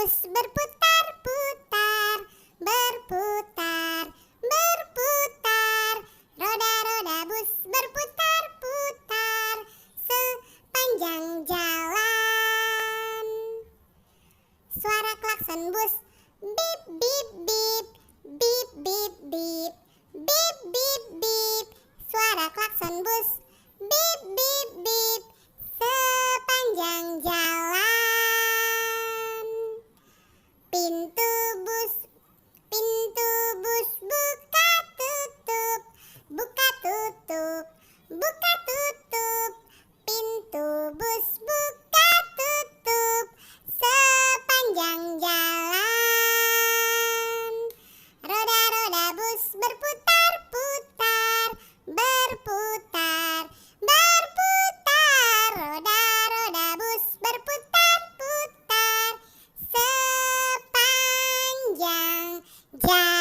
bus berputar-putar, berputar, berputar. Roda-roda bus berputar-putar sepanjang jalan. Suara klakson bus, bip bip bip, bip bip bip, bip bip bip. Suara klakson bus, bip bip bip, sepanjang jalan. Pintu bus buka tutup, buka tutup, buka tutup. Pintu bus buka tutup sepanjang jalan. Roda-roda bus berputar-putar, berputar, berputar. Roda-roda bus berputar-putar sepanjang jalan.